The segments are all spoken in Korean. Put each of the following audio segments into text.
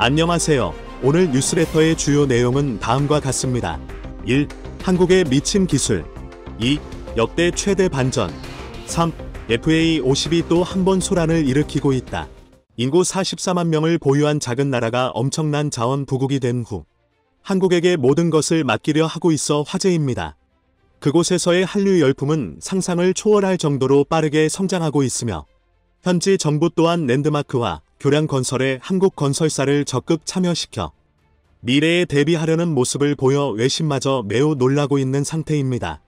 안녕하세요. 오늘 뉴스레터의 주요 내용은 다음과 같습니다. 1. 한국의 미친 기술. 2. 역대 최대 반전. 3. FA50이 또 한 번 소란을 일으키고 있다. 인구 44만 명을 보유한 작은 나라가 엄청난 자원 부국이 된 후 한국에게 모든 것을 맡기려 하고 있어 화제입니다. 그곳에서의 한류 열풍은 상상을 초월할 정도로 빠르게 성장하고 있으며 현지 정부 또한 랜드마크와 교량 건설에 한국 건설사를 적극 참여시켜 미래에 대비하려는 모습을 보여 외신마저 매우 놀라고 있는 상태입니다.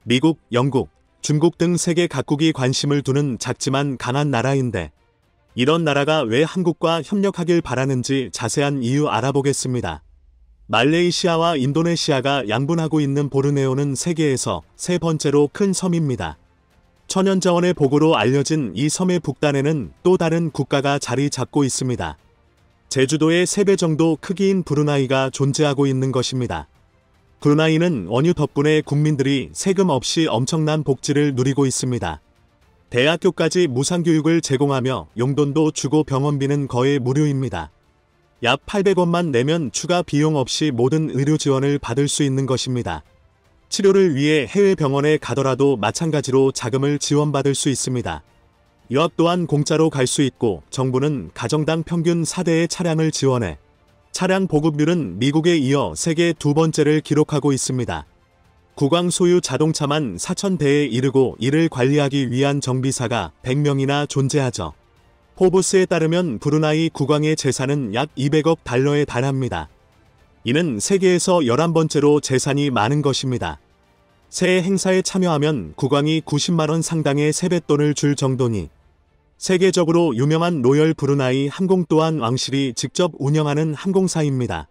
미국, 영국, 중국 등 세계 각국이 관심을 두는 작지만 강한 나라인데 이런 나라가 왜 한국과 협력하길 바라는지 자세한 이유 알아보겠습니다. 말레이시아와 인도네시아가 양분하고 있는 보르네오는 세계에서 세 번째로 큰 섬입니다. 천연자원의 보고로 알려진 이 섬의 북단에는 또 다른 국가가 자리 잡고 있습니다. 제주도의 3배 정도 크기인 브루나이가 존재하고 있는 것입니다. 브루나이는 원유 덕분에 국민들이 세금 없이 엄청난 복지를 누리고 있습니다. 대학교까지 무상교육을 제공하며 용돈도 주고 병원비는 거의 무료입니다. 약 800원만 내면 추가 비용 없이 모든 의료 지원을 받을 수 있는 것입니다. 치료를 위해 해외 병원에 가더라도 마찬가지로 자금을 지원받을 수 있습니다. 유학 또한 공짜로 갈 수 있고 정부는 가정당 평균 4대의 차량을 지원해 차량 보급률은 미국에 이어 세계 두 번째를 기록하고 있습니다. 국왕 소유 자동차만 4,000대에 이르고 이를 관리하기 위한 정비사가 100명이나 존재하죠. 포브스에 따르면 브루나이 국왕의 재산은 약 200억 달러에 달합니다. 이는 세계에서 11번째로 재산이 많은 것입니다. 새해 행사에 참여하면 국왕이 90만원 상당의 세뱃돈을 줄 정도니 세계적으로 유명한 로열 브루나이 항공 또한 왕실이 직접 운영하는 항공사입니다.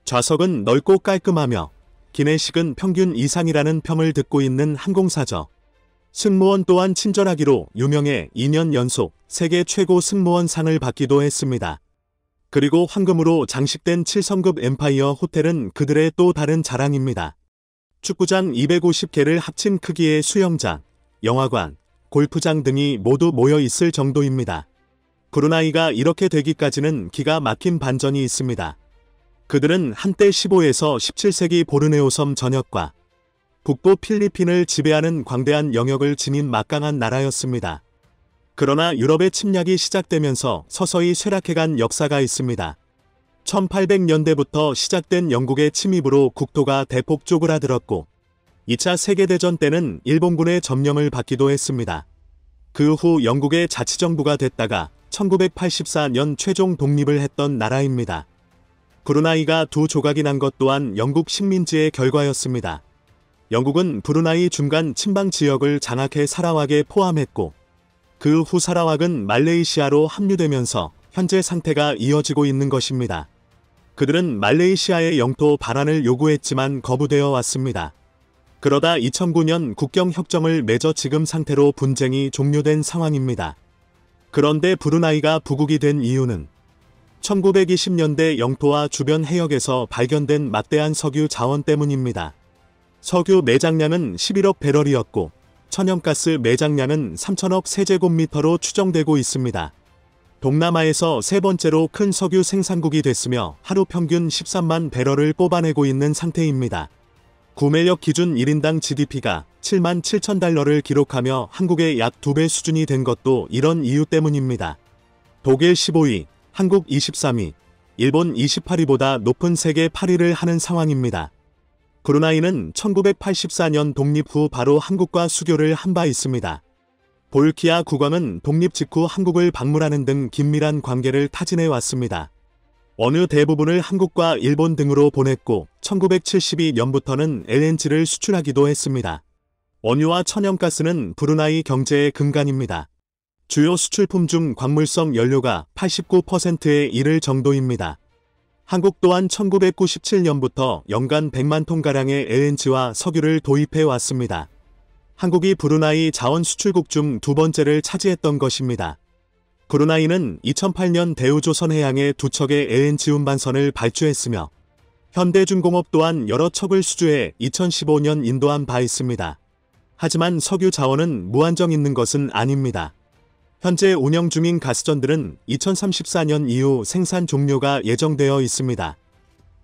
좌석은 넓고 깔끔하며 기내식은 평균 이상이라는 평을 듣고 있는 항공사죠. 승무원 또한 친절하기로 유명해 2년 연속 세계 최고 승무원 상을 받기도 했습니다. 그리고 황금으로 장식된 7성급 엠파이어 호텔은 그들의 또 다른 자랑입니다. 축구장 250개를 합친 크기의 수영장, 영화관, 골프장 등이 모두 모여 있을 정도입니다. 브루나이가 이렇게 되기까지는 기가 막힌 반전이 있습니다. 그들은 한때 15에서 17세기 보르네오 섬 전역과 북부 필리핀을 지배하는 광대한 영역을 지닌 막강한 나라였습니다. 그러나 유럽의 침략이 시작되면서 서서히 쇠락해간 역사가 있습니다. 1800년대부터 시작된 영국의 침입으로 국토가 대폭 쪼그라들었고 2차 세계대전 때는 일본군의 점령을 받기도 했습니다. 그 후 영국의 자치정부가 됐다가 1984년 최종 독립을 했던 나라입니다. 브루나이가 두 조각이 난 것 또한 영국 식민지의 결과였습니다. 영국은 브루나이 중간 친방 지역을 장악해 사라왁에 포함했고 그 후 사라왁은 말레이시아로 합류되면서 현재 상태가 이어지고 있는 것입니다. 그들은 말레이시아의 영토 반환을 요구했지만 거부되어 왔습니다. 그러다 2009년 국경협정을 맺어 지금 상태로 분쟁이 종료된 상황입니다. 그런데 브루나이가 부국이 된 이유는 1920년대 영토와 주변 해역에서 발견된 막대한 석유 자원 때문입니다. 석유 매장량은 11억 배럴이었고 천연가스 매장량은 3천억 세제곱미터로 추정되고 있습니다. 동남아에서 세 번째로 큰 석유 생산국이 됐으며 하루 평균 13만 배럴을 뽑아내고 있는 상태입니다. 구매력 기준 1인당 GDP가 7만 7천 달러를 기록하며 한국의 약 2배 수준이 된 것도 이런 이유 때문입니다. 독일 15위, 한국 23위, 일본 28위보다 높은 세계 8위를 하는 상황입니다. 브루나이는 1984년 독립 후 바로 한국과 수교를 한 바 있습니다. 볼키아 국왕은 독립 직후 한국을 방문하는 등 긴밀한 관계를 타진해 왔습니다. 원유 대부분을 한국과 일본 등으로 보냈고 1972년부터는 LNG를 수출하기도 했습니다. 원유와 천연가스는 브루나이 경제의 근간입니다. 주요 수출품 중 광물성 연료가 89%에 이를 정도입니다. 한국 또한 1997년부터 연간 100만 톤가량의 LNG와 석유를 도입해 왔습니다. 한국이 브루나이 자원 수출국 중 두 번째를 차지했던 것입니다. 브루나이는 2008년 대우조선해양에 2척의 LNG 운반선을 발주했으며 현대중공업 또한 여러 척을 수주해 2015년 인도한 바 있습니다. 하지만 석유 자원은 무한정 있는 것은 아닙니다. 현재 운영 중인 가스전들은 2034년 이후 생산 종료가 예정되어 있습니다.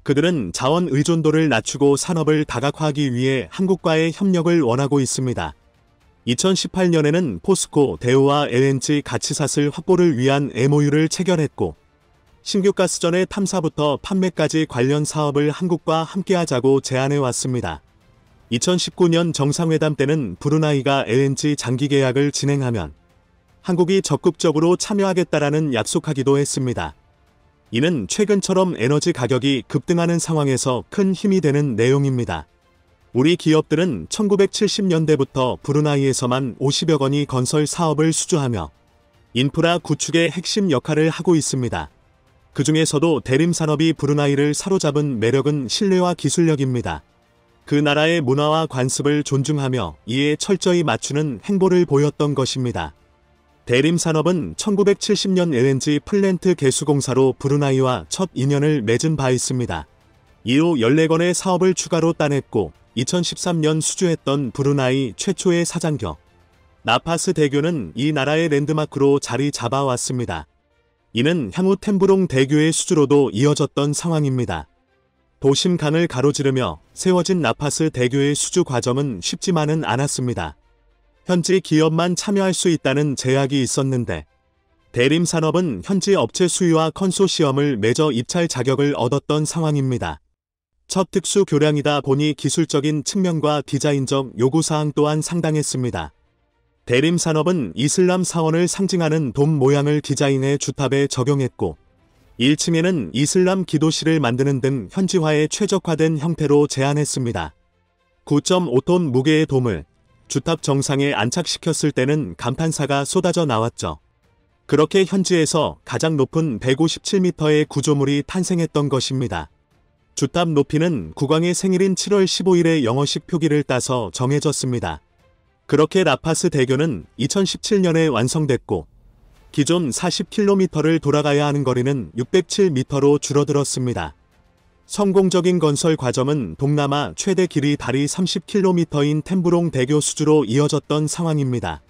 그들은 자원 의존도를 낮추고 산업을 다각화하기 위해 한국과의 협력을 원하고 있습니다. 2018년에는 포스코, 대우와 LNG 가치사슬 확보를 위한 MOU를 체결했고, 신규 가스전의 탐사부터 판매까지 관련 사업을 한국과 함께하자고 제안해왔습니다. 2019년 정상회담 때는 브루나이가 LNG 장기 계약을 진행하면 한국이 적극적으로 참여하겠다라는 약속하기도 했습니다. 이는 최근처럼 에너지 가격이 급등하는 상황에서 큰 힘이 되는 내용입니다. 우리 기업들은 1970년대부터 브루나이에서만 50여 건의 건설 사업을 수주하며 인프라 구축의 핵심 역할을 하고 있습니다. 그 중에서도 대림산업이 브루나이를 사로잡은 매력은 신뢰와 기술력입니다. 그 나라의 문화와 관습을 존중하며 이에 철저히 맞추는 행보를 보였던 것입니다. 대림산업은 1970년 LNG 플랜트 개수공사로 브루나이와 첫 인연을 맺은 바 있습니다. 이후 14건의 사업을 추가로 따냈고 2013년 수주했던 브루나이 최초의 사장교 나파스 대교는 이 나라의 랜드마크로 자리 잡아왔습니다. 이는 향후 템브롱 대교의 수주로도 이어졌던 상황입니다. 도심 강을 가로지르며 세워진 나파스 대교의 수주 과정은 쉽지만은 않았습니다. 현지 기업만 참여할 수 있다는 제약이 있었는데 대림산업은 현지 업체 수위와 컨소시엄을 맺어 입찰 자격을 얻었던 상황입니다. 첫 특수 교량이다 보니 기술적인 측면과 디자인적 요구사항 또한 상당했습니다. 대림산업은 이슬람 사원을 상징하는 돔 모양을 디자인해 주탑에 적용했고 1층에는 이슬람 기도실을 만드는 등 현지화에 최적화된 형태로 제안했습니다. 9.5톤 무게의 돔을 주탑 정상에 안착시켰을 때는 감탄사가 쏟아져 나왔죠. 그렇게 현지에서 가장 높은 157m의 구조물이 탄생했던 것입니다. 주탑 높이는 국왕의 생일인 7월 15일에 영어식 표기를 따서 정해졌습니다. 그렇게 라파스 대교는 2017년에 완성됐고 기존 40km를 돌아가야 하는 거리는 607m로 줄어들었습니다. 성공적인 건설 과정은 동남아 최대 길이 다리 30km인 템브롱 대교 수주로 이어졌던 상황입니다.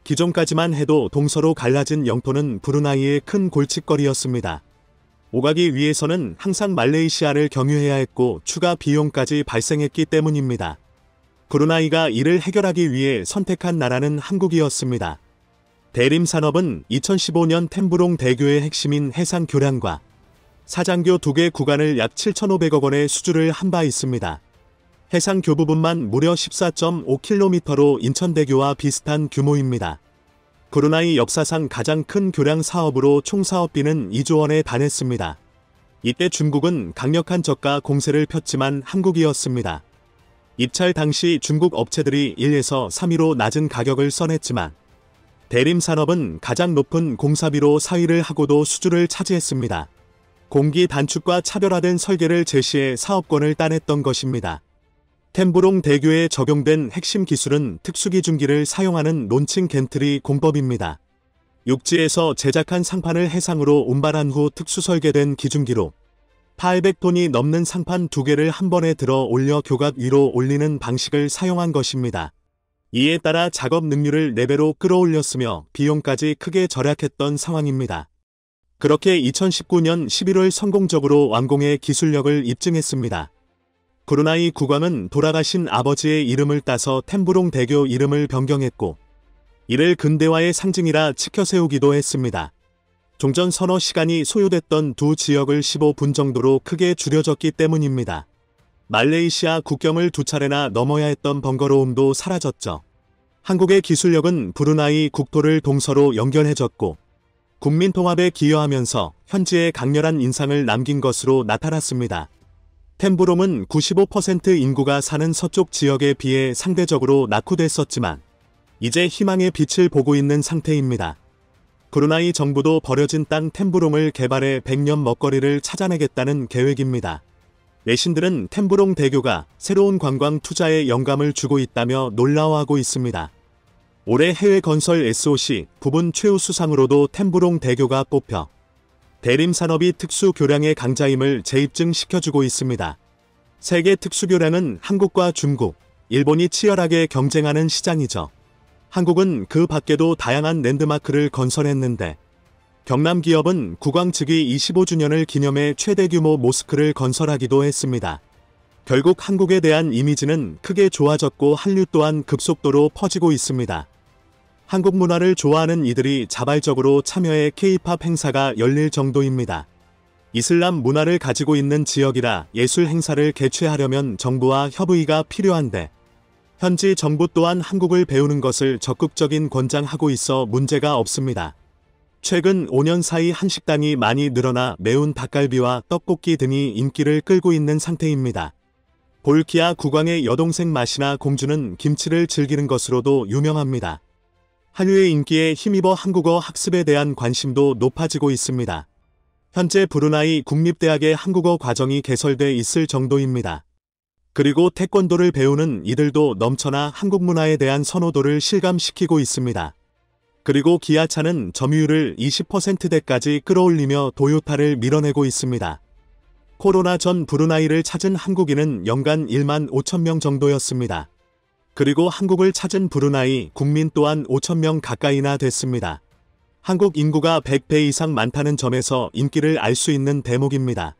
기존까지만 해도 동서로 갈라진 영토는 브루나이의 큰 골칫거리였습니다. 오가기 위해서는 항상 말레이시아를 경유해야 했고 추가 비용까지 발생했기 때문입니다. 브루나이가 이를 해결하기 위해 선택한 나라는 한국이었습니다. 대림산업은 2015년 템브롱 대교의 핵심인 해상 교량과 사장교 2개 구간을 약 7,500억 원의 수주를 한 바 있습니다. 해상교 부분만 무려 14.5km로 인천대교와 비슷한 규모입니다. 브루나이 역사상 가장 큰 교량 사업으로 총 사업비는 2조 원에 달했습니다. 이때 중국은 강력한 저가 공세를 폈지만 한국이었습니다. 입찰 당시 중국 업체들이 1에서 3위로 낮은 가격을 써냈지만 대림산업은 가장 높은 공사비로 4위를 하고도 수주를 차지했습니다. 공기 단축과 차별화된 설계를 제시해 사업권을 따냈던 것입니다. 템브롱 대교에 적용된 핵심 기술은 특수기중기를 사용하는 론칭 겐트리 공법입니다. 육지에서 제작한 상판을 해상으로 운반한 후 특수 설계된 기중기로 800톤이 넘는 상판 2개를 한 번에 들어 올려 교각 위로 올리는 방식을 사용한 것입니다. 이에 따라 작업 능률을 4배로 끌어올렸으며 비용까지 크게 절약했던 상황입니다. 그렇게 2019년 11월 성공적으로 완공해 기술력을 입증했습니다. 브루나이 국왕은 돌아가신 아버지의 이름을 따서 템브롱 대교 이름을 변경했고 이를 근대화의 상징이라 치켜세우기도 했습니다. 종전 서너 시간이 소요됐던 두 지역을 15분 정도로 크게 줄여졌기 때문입니다. 말레이시아 국경을 2차례나 넘어야 했던 번거로움도 사라졌죠. 한국의 기술력은 브루나이 국토를 동서로 연결해줬고 국민 통합에 기여하면서 현지에 강렬한 인상을 남긴 것으로 나타났습니다. 템브롱은 95% 인구가 사는 서쪽 지역에 비해 상대적으로 낙후됐었지만 이제 희망의 빛을 보고 있는 상태입니다. 브루나이 정부도 버려진 땅 템브롱을 개발해 100년 먹거리를 찾아내겠다는 계획입니다. 외신들은 템브롱 대교가 새로운 관광 투자에 영감을 주고 있다며 놀라워하고 있습니다. 올해 해외 건설 SOC 부분 최우수상으로도 템브롱 대교가 뽑혀 대림산업이 특수교량의 강자임을 재입증시켜주고 있습니다. 세계 특수교량은 한국과 중국, 일본이 치열하게 경쟁하는 시장이죠. 한국은 그 밖에도 다양한 랜드마크를 건설했는데 경남 기업은 국왕 즉위 25주년을 기념해 최대 규모 모스크를 건설하기도 했습니다. 결국 한국에 대한 이미지는 크게 좋아졌고 한류 또한 급속도로 퍼지고 있습니다. 한국 문화를 좋아하는 이들이 자발적으로 참여해 K-팝 행사가 열릴 정도입니다. 이슬람 문화를 가지고 있는 지역이라 예술 행사를 개최하려면 정부와 협의가 필요한데 현지 정부 또한 한국을 배우는 것을 적극적인 권장하고 있어 문제가 없습니다. 최근 5년 사이 한식당이 많이 늘어나 매운 닭갈비와 떡볶이 등이 인기를 끌고 있는 상태입니다. 볼키아 국왕의 여동생 마시나 공주는 김치를 즐기는 것으로도 유명합니다. 한류의 인기에 힘입어 한국어 학습에 대한 관심도 높아지고 있습니다. 현재 브루나이 국립대학의 한국어 과정이 개설돼 있을 정도입니다. 그리고 태권도를 배우는 이들도 넘쳐나 한국 문화에 대한 선호도를 실감시키고 있습니다. 그리고 기아차는 점유율을 20%대까지 끌어올리며 도요타를 밀어내고 있습니다. 코로나 전 브루나이를 찾은 한국인은 연간 1만 5천 명 정도였습니다. 그리고 한국을 찾은 브루나이 국민 또한 5천 명 가까이나 됐습니다. 한국 인구가 100배 이상 많다는 점에서 인기를 알 수 있는 대목입니다.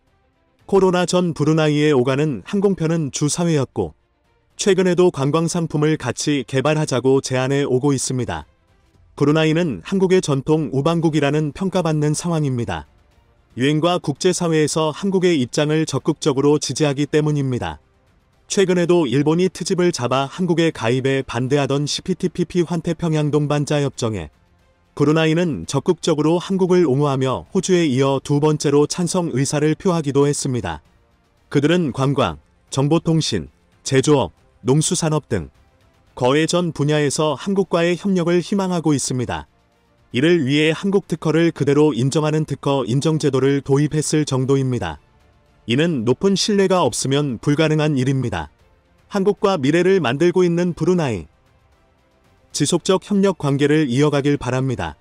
코로나 전 브루나이의 오가는 항공편은 주 사회였고 최근에도 관광상품을 같이 개발하자고 제안해 오고 있습니다. 브루나이는 한국의 전통 우방국이라는 평가받는 상황입니다. 유엔과 국제사회에서 한국의 입장을 적극적으로 지지하기 때문입니다. 최근에도 일본이 트집을 잡아 한국의 가입에 반대하던 CPTPP 환태평양 동반자 협정에 브루나이는 적극적으로 한국을 옹호하며 호주에 이어 두 번째로 찬성 의사를 표하기도 했습니다. 그들은 관광, 정보통신, 제조업, 농수산업 등 거해 전 분야에서 한국과의 협력을 희망하고 있습니다. 이를 위해 한국 특허를 그대로 인정하는 특허 인정제도를 도입했을 정도입니다. 이는 높은 신뢰가 없으면 불가능한 일입니다. 한국과 미래를 만들고 있는 브루나이. 지속적 협력 관계를 이어가길 바랍니다.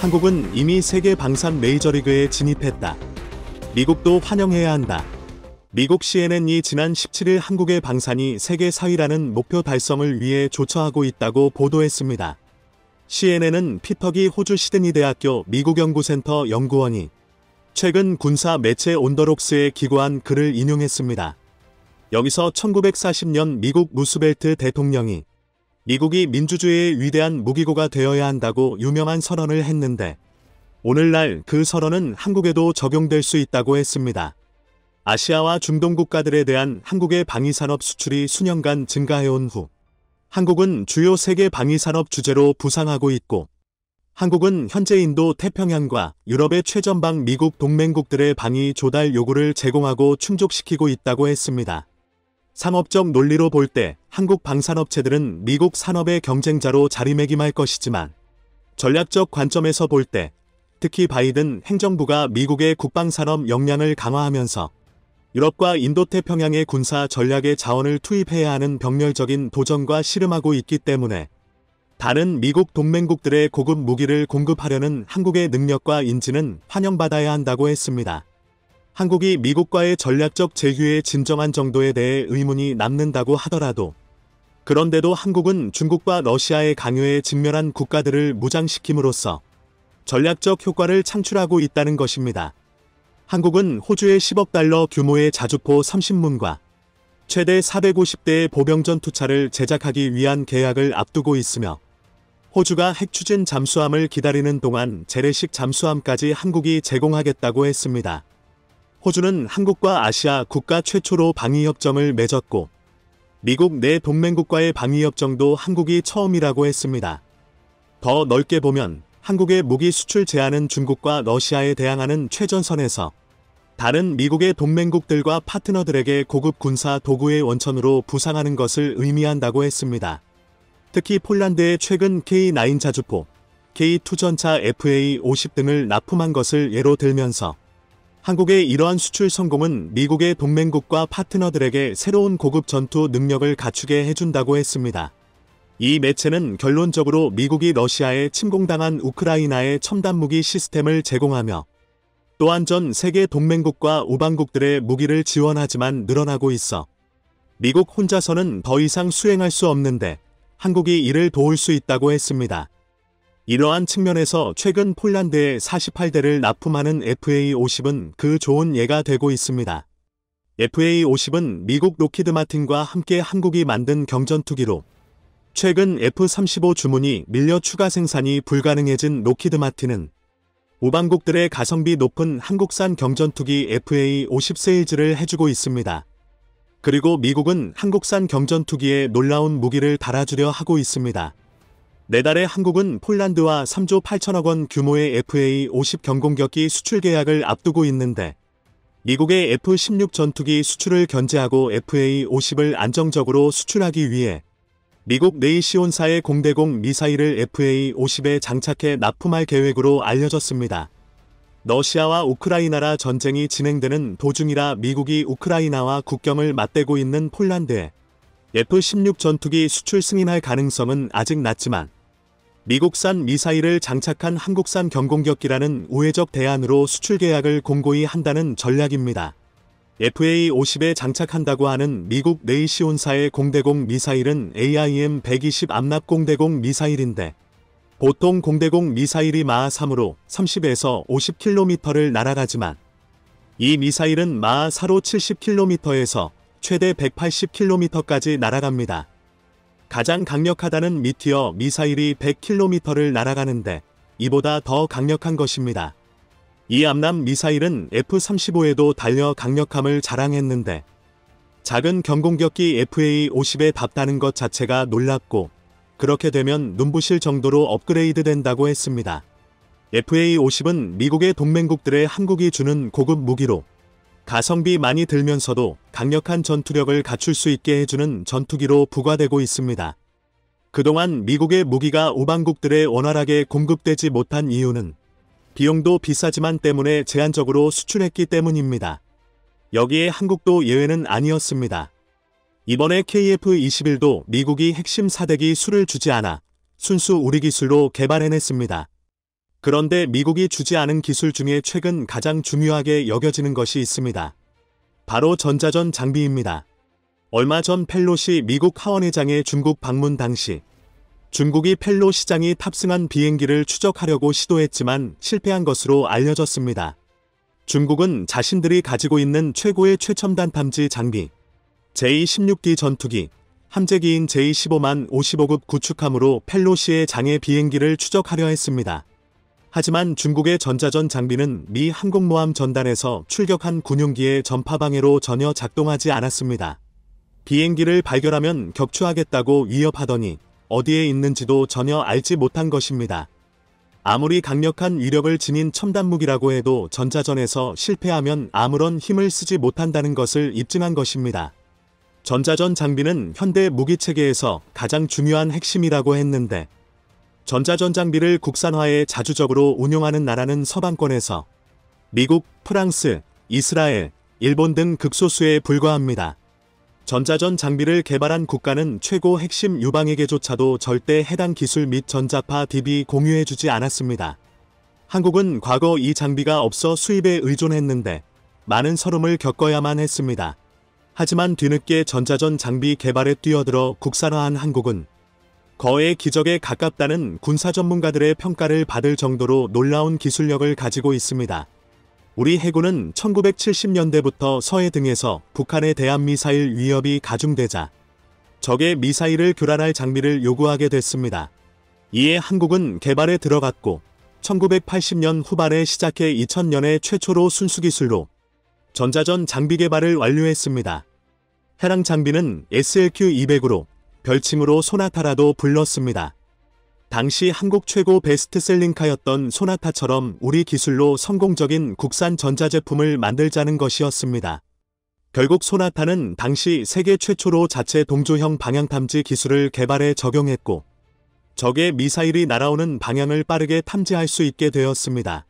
한국은 이미 세계 방산 메이저리그에 진입했다. 미국도 환영해야 한다. 미국 CNN이 지난 17일 한국의 방산이 세계 4위라는 목표 달성을 위해 조처하고 있다고 보도했습니다. CNN은 피터기 호주 시드니 대학교 미국연구센터 연구원이 최근 군사 매체 온더록스에 기고한 글을 인용했습니다. 여기서 1940년 미국 루스벨트 대통령이 미국이 민주주의의 위대한 무기고가 되어야 한다고 유명한 선언을 했는데 오늘날 그 선언은 한국에도 적용될 수 있다고 했습니다. 아시아와 중동 국가들에 대한 한국의 방위산업 수출이 수년간 증가해온 후 한국은 주요 세계 방위산업 주제로 부상하고 있고 한국은 현재 인도 태평양과 유럽의 최전방 미국 동맹국들의 방위 조달 요구를 제공하고 충족시키고 있다고 했습니다. 상업적 논리로 볼 때 한국 방산업체들은 미국 산업의 경쟁자로 자리매김할 것이지만 전략적 관점에서 볼 때 특히 바이든 행정부가 미국의 국방산업 역량을 강화하면서 유럽과 인도태평양의 군사 전략의 자원을 투입해야 하는 병렬적인 도전과 씨름하고 있기 때문에 다른 미국 동맹국들의 고급 무기를 공급하려는 한국의 능력과 인지는 환영받아야 한다고 했습니다. 한국이 미국과의 전략적 제휴의 진정한 정도에 대해 의문이 남는다고 하더라도 그런데도 한국은 중국과 러시아의 강요에 직면한 국가들을 무장시킴으로써 전략적 효과를 창출하고 있다는 것입니다. 한국은 호주의 10억 달러 규모의 자주포 30문과 최대 450대의 보병전투차를 제작하기 위한 계약을 앞두고 있으며 호주가 핵추진 잠수함을 기다리는 동안 재래식 잠수함까지 한국이 제공하겠다고 했습니다. 호주는 한국과 아시아 국가 최초로 방위협정을 맺었고 미국 내 동맹국과의 방위협정도 한국이 처음이라고 했습니다. 더 넓게 보면 한국의 무기 수출 제한은 중국과 러시아에 대항하는 최전선에서 다른 미국의 동맹국들과 파트너들에게 고급 군사 도구의 원천으로 부상하는 것을 의미한다고 했습니다. 특히 폴란드의 최근 K9 자주포, K2 전차 FA-50 등을 납품한 것을 예로 들면서 한국의 이러한 수출 성공은 미국의 동맹국과 파트너들에게 새로운 고급 전투 능력을 갖추게 해준다고 했습니다. 이 매체는 결론적으로 미국이 러시아에 침공당한 우크라이나에 첨단 무기 시스템을 제공하며 또한 전 세계 동맹국과 우방국들의 무기를 지원하지만 늘어나고 있어 미국 혼자서는 더 이상 수행할 수 없는데 한국이 이를 도울 수 있다고 했습니다. 이러한 측면에서 최근 폴란드에 48대를 납품하는 FA-50은 그 좋은 예가 되고 있습니다. FA-50은 미국 로키드 마틴과 함께 한국이 만든 경전투기로 최근 F-35 주문이 밀려 추가 생산이 불가능해진 로키드 마틴은 우방국들의 가성비 높은 한국산 경전투기 FA-50 세일즈를 해주고 있습니다. 그리고 미국은 한국산 경전투기에 놀라운 무기를 달아주려 하고 있습니다. 내달에 한국은 폴란드와 3조 8천억 원 규모의 FA-50 경공격기 수출 계약을 앞두고 있는데 미국의 F-16 전투기 수출을 견제하고 FA-50을 안정적으로 수출하기 위해 미국 네이시온사의 공대공 미사일을 FA-50에 장착해 납품할 계획으로 알려졌습니다. 러시아와 우크라이나라 전쟁이 진행되는 도중이라 미국이 우크라이나와 국경을 맞대고 있는 폴란드에 F-16 전투기 수출 승인할 가능성은 아직 낮지만 미국산 미사일을 장착한 한국산 경공격기라는 우회적 대안으로 수출 계약을 공고히 한다는 전략입니다. FA-50에 장착한다고 하는 미국 네이시온사의 공대공 미사일은 AIM-120 암납 공대공 미사일인데 보통 공대공 미사일이 마하 3으로 30에서 50km를 날아가지만 이 미사일은 마하 4로 70km에서 최대 180km까지 날아갑니다. 가장 강력하다는 미티어 미사일이 100km를 날아가는데 이보다 더 강력한 것입니다. 이 암납 미사일은 F-35에도 달려 강력함을 자랑했는데 작은 경공격기 FA-50에 답다는 것 자체가 놀랍고 그렇게 되면 눈부실 정도로 업그레이드 된다고 했습니다. FA-50은 미국의 동맹국들의 한국이 주는 고급 무기로 가성비 많이 들면서도 강력한 전투력을 갖출 수 있게 해주는 전투기로 부과되고 있습니다. 그동안 미국의 무기가 우방국들에 원활하게 공급되지 못한 이유는 비용도 비싸지만 때문에 제한적으로 수출했기 때문입니다. 여기에 한국도 예외는 아니었습니다. 이번에 KF-21도 미국이 핵심 4대기 수를 주지 않아 순수 우리 기술로 개발해냈습니다. 그런데 미국이 주지 않은 기술 중에 최근 가장 중요하게 여겨지는 것이 있습니다. 바로 전자전 장비입니다. 얼마 전 펠로시 미국 하원의장의 중국 방문 당시 중국이 펠로시장이 탑승한 비행기를 추적하려고 시도했지만 실패한 것으로 알려졌습니다. 중국은 자신들이 가지고 있는 최고의 최첨단 탐지 장비 J-16D 전투기, 함재기인 J-15만 55급 구축함으로 펠로시의 장의 비행기를 추적하려 했습니다. 하지만 중국의 전자전 장비는 미 항공모함 전단에서 출격한 군용기의 전파방해로 전혀 작동하지 않았습니다. 비행기를 발견하면 격추하겠다고 위협하더니 어디에 있는지도 전혀 알지 못한 것입니다. 아무리 강력한 위력을 지닌 첨단 무기라고 해도 전자전에서 실패하면 아무런 힘을 쓰지 못한다는 것을 입증한 것입니다. 전자전 장비는 현대 무기체계에서 가장 중요한 핵심이라고 했는데 전자전 장비를 국산화에 자주적으로 운용하는 나라는 서방권에서 미국, 프랑스, 이스라엘, 일본 등 극소수에 불과합니다. 전자전 장비를 개발한 국가는 최고 핵심 유방에게조차도 절대 해당 기술 및 전자파 DB 공유해주지 않았습니다. 한국은 과거 이 장비가 없어 수입에 의존했는데 많은 서름을 겪어야만 했습니다. 하지만 뒤늦게 전자전 장비 개발에 뛰어들어 국산화한 한국은 거의 기적에 가깝다는 군사 전문가들의 평가를 받을 정도로 놀라운 기술력을 가지고 있습니다. 우리 해군은 1970년대부터 서해 등에서 북한의 대한미사일 위협이 가중되자 적의 미사일을 교란할 장비를 요구하게 됐습니다. 이에 한국은 개발에 들어갔고 1980년 후반에 시작해 2000년에 최초로 순수기술로 전자전 장비 개발을 완료했습니다. 해당 장비는 SLQ-200으로 별칭으로 소나타라도 불렀습니다. 당시 한국 최고 베스트셀링카였던 소나타처럼 우리 기술로 성공적인 국산 전자제품을 만들자는 것이었습니다. 결국 소나타는 당시 세계 최초로 자체 동조형 방향탐지 기술을 개발해 적용했고 적의 미사일이 날아오는 방향을 빠르게 탐지할 수 있게 되었습니다.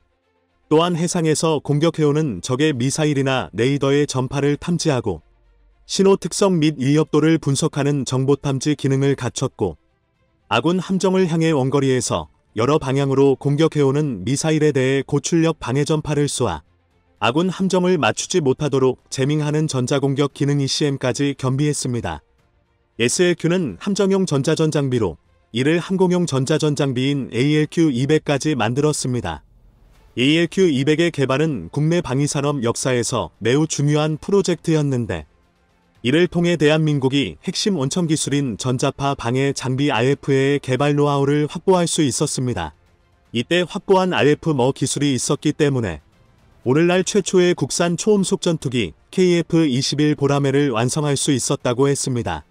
또한 해상에서 공격해오는 적의 미사일이나 레이더의 전파를 탐지하고 신호 특성 및 위협도를 분석하는 정보탐지 기능을 갖췄고 아군 함정을 향해 원거리에서 여러 방향으로 공격해오는 미사일에 대해 고출력 방해 전파를 쏘아 아군 함정을 맞추지 못하도록 제밍하는 전자공격 기능 ECM까지 겸비했습니다. SLQ는 함정용 전자전 장비로 이를 항공용 전자전 장비인 ALQ-200까지 만들었습니다. ALQ-200의 개발은 국내 방위산업 역사에서 매우 중요한 프로젝트였는데 이를 통해 대한민국이 핵심 원천 기술인 전자파 방해 장비 RF의 개발 노하우를 확보할 수 있었습니다. 이때 확보한 RF 기술이 있었기 때문에 오늘날 최초의 국산 초음속 전투기 KF-21 보라매를 완성할 수 있었다고 했습니다.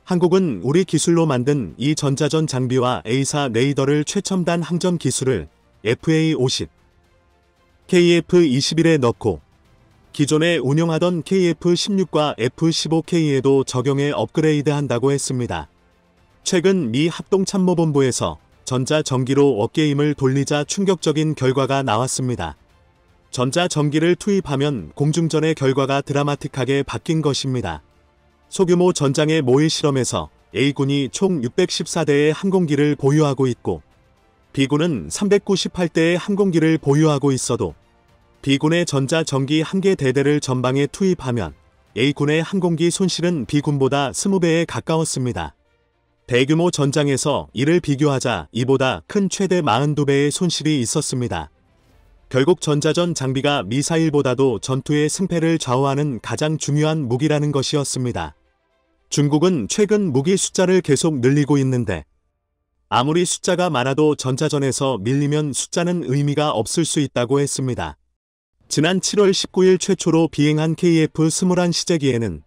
한국은 우리 기술로 만든 이 전자전 장비와 A사 레이더를 최첨단 항전 기술을 FA-50, KF-21에 넣고 기존에 운용하던 KF-16과 F-15K에도 적용해 업그레이드한다고 했습니다. 최근 미 합동참모본부에서 전자전기로 어깨힘을 돌리자 충격적인 결과가 나왔습니다. 전자전기를 투입하면 공중전의 결과가 드라마틱하게 바뀐 것입니다. 소규모 전장의 모의 실험에서 A군이 총 614대의 항공기를 보유하고 있고 B군은 398대의 항공기를 보유하고 있어도 B군의 전자전기 1개 대대를 전방에 투입하면 A군의 항공기 손실은 B군보다 20배에 가까웠습니다. 대규모 전장에서 이를 비교하자 이보다 큰 최대 42배의 손실이 있었습니다. 결국 전자전 장비가 미사일보다도 전투의 승패를 좌우하는 가장 중요한 무기라는 것이었습니다. 중국은 최근 무기 숫자를 계속 늘리고 있는데 아무리 숫자가 많아도 전자전에서 밀리면 숫자는 의미가 없을 수 있다고 했습니다. 지난 7월 19일 최초로 비행한 KF-21 시제기에는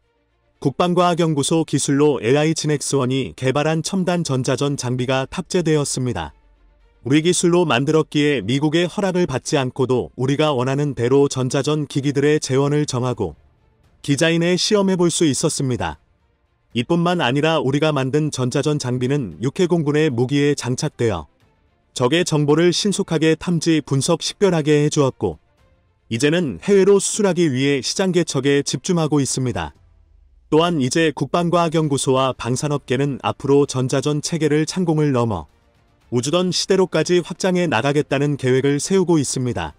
국방과학연구소 기술로 LIGNX1이 개발한 첨단 전자전 장비가 탑재되었습니다. 우리 기술로 만들었기에 미국의 허락을 받지 않고도 우리가 원하는 대로 전자전 기기들의 재원을 정하고 디자인에 시험해볼 수 있었습니다. 이뿐만 아니라 우리가 만든 전자전 장비는 육해공군의 무기에 장착되어 적의 정보를 신속하게 탐지 분석 식별하게 해주었고 이제는 해외로 수출하기 위해 시장 개척에 집중하고 있습니다. 또한 이제 국방과학연구소와 방산업계는 앞으로 전자전 체계를 창공을 넘어 우주던 시대로까지 확장해 나가겠다는 계획을 세우고 있습니다.